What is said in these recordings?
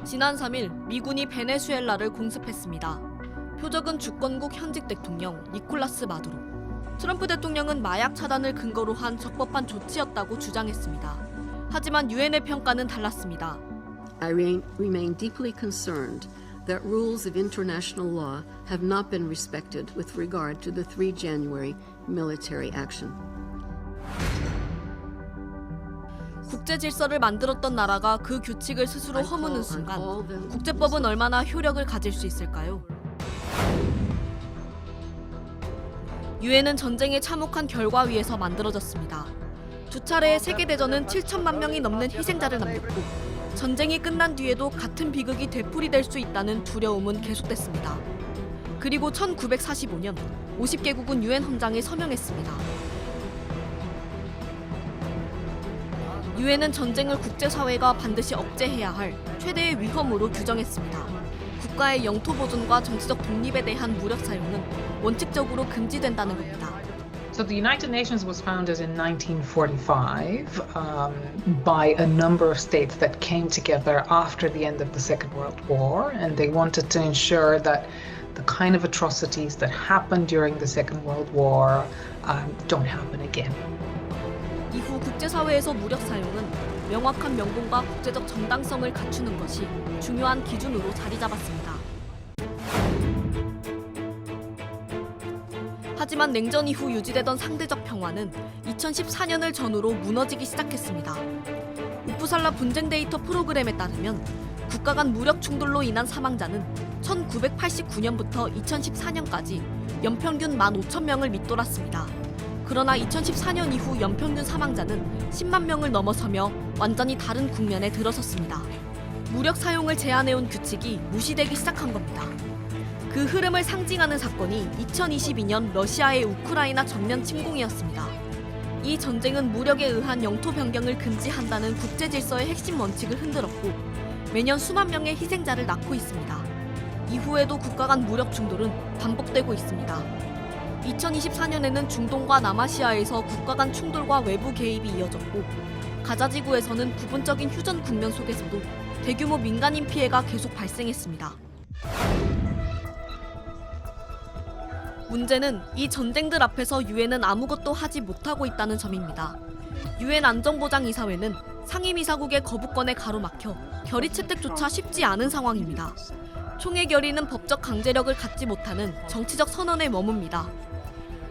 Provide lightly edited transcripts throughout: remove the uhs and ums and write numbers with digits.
지난 3일 미군이 베네수엘라를 공습했습니다. 표적은 주권국 현직 대통령 니콜라스 마두로. 트럼프 대통령은 마약 차단을 근거로 한 적법한 조치였다고 주장했습니다. 하지만 유엔의 평가는 달랐습니다. I remain deeply concerned that rules of international law have not been respected with regard to the 3 January military action. 국제 질서를 만들었던 나라가 그 규칙을 스스로 허무는 순간 국제법은 얼마나 효력을 가질 수 있을까요? 유엔은 전쟁에 참혹한 결과 위에서 만들어졌습니다. 두 차례의 세계대전은 7천만 명이 넘는 희생자를 남겼고 전쟁이 끝난 뒤에도 같은 비극이 되풀이될 수 있다는 두려움은 계속됐습니다. 그리고 1945년 50개국은 유엔 헌장에 서명했습니다. 유엔은 전쟁을 국제사회가 반드시 억제해야 할 최대의 위험으로 규정했습니다. 국가의 영토 보존과 정치적 독립에 대한 무력 사용은 원칙적으로 금지된다는 겁니다. So the United Nations was founded in 1945 by a number of states that came together after the end of the Second World War, and they wanted to ensure that the kind of atrocities that happened during the Second World War don't happen again. 이후 국제사회에서 무력 사용은 명확한 명분과 국제적 정당성을 갖추는 것이 중요한 기준으로 자리 잡았습니다. 하지만 냉전 이후 유지되던 상대적 평화는 2014년을 전후로 무너지기 시작했습니다. 우프살라 분쟁 데이터 프로그램에 따르면 국가 간 무력 충돌로 인한 사망자는 1989년부터 2014년까지 연평균 15,000명을 밑돌았습니다. 그러나 2014년 이후 연평균 사망자는 10만 명을 넘어서며 완전히 다른 국면에 들어섰습니다. 무력 사용을 제한해온 규칙이 무시되기 시작한 겁니다. 그 흐름을 상징하는 사건이 2022년 러시아의 우크라이나 전면 침공이었습니다. 이 전쟁은 무력에 의한 영토 변경을 금지한다는 국제 질서의 핵심 원칙을 흔들었고 매년 수만 명의 희생자를 낳고 있습니다. 이후에도 국가 간 무력 충돌은 반복되고 있습니다. 2024년에는 중동과 남아시아에서 국가 간 충돌과 외부 개입이 이어졌고 가자 지구에서는 부분적인 휴전 국면 속에서도 대규모 민간인 피해가 계속 발생했습니다. 문제는 이 전쟁들 앞에서 유엔은 아무것도 하지 못하고 있다는 점입니다. 유엔 안전보장이사회는 상임이사국의 거부권에 가로막혀 결의 채택조차 쉽지 않은 상황입니다. 총회 결의는 법적 강제력을 갖지 못하는 정치적 선언에 머뭅니다.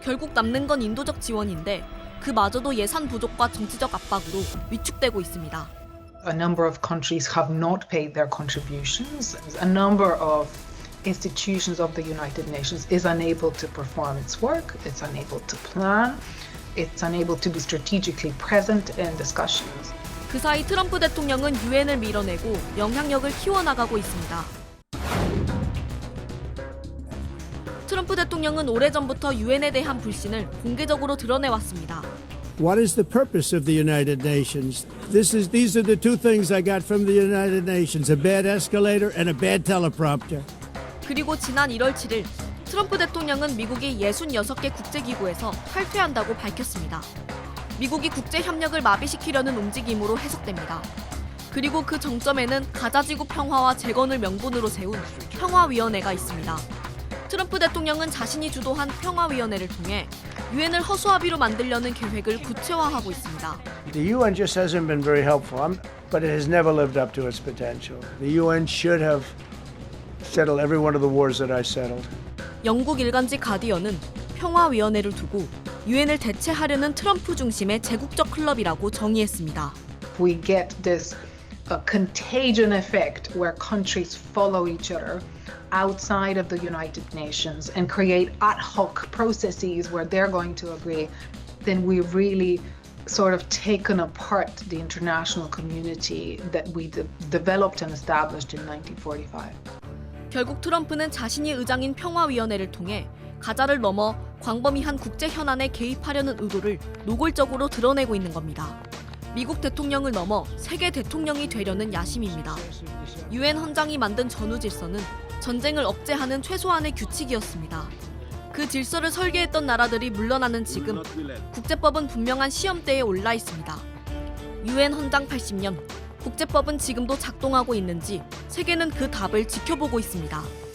결국 남는 건 인도적 지원인데 그마저도 예산 부족과 정치적 압박으로 위축되고 있습니다. A number of countries have not paid their contributions. A number of institutions of the United Nations is unable to perform its work. It's unable to plan. It's unable to be strategically present in discussions. 그 사이 트럼프 대통령은 유엔을 밀어내고 영향력을 키워나가고 있습니다. 트럼프 대통령은 오래전부터 유엔에 대한 불신을 공개적으로 드러내왔습니다. What is the purpose of the United Nations? These are the two things I got from the United Nations, a bad escalator and a bad teleprompter. 그리고 지난 1월 7일 트럼프 대통령은 미국이 66개 국제기구에서 탈퇴한다고 밝혔습니다. 미국이 국제협력을 마비시키려는 움직임으로 해석됩니다. 그리고 그 정점에는 가자지구 평화와 재건을 명분으로 세운 평화위원회가 있습니다. 트럼프 대통령은 자신이 주도한 평화위원회를 통해 유엔을 허수아비로 만들려는 계획을 구체화하고 있습니다. The UN just hasn't been very helpful, but it has never lived up to its potential. The UN should have settled every one of the wars that I settled. 영국 일간지 가디언은 평화위원회를 두고 유엔을 대체하려는 트럼프 중심의 제국적 클럽이라고 정의했습니다. We get this contagion effect where countries follow each other outside of the United Nations and create ad hoc processes where they're going to agree, then we've really sort of taken apart the international community that we developed and established in 1945. 결국 트럼프는 자신이 의장인 평화위원회를 통해 가자를 넘어 광범위한 국제 현안에 개입하려는 의도를 노골적으로 드러내고 있는 겁니다. 미국 대통령을 넘어 세계 대통령이 되려는 야심입니다. 유엔 헌장이 만든 전후 질서는 전쟁을 억제하는 최소한의 규칙이었습니다. 그 질서를 설계했던 나라들이 물러나는 지금, 국제법은 분명한 시험대에 올라 있습니다. 유엔 헌장 80년, 9월 20일, 트럼프 대통령은 유엔을 공식적으로 폐쇄하고 100년 만에 국제법을 시행합니다. 국제법은 지금도 작동하고 있는지 세계는 그 답을 지켜보고 있습니다.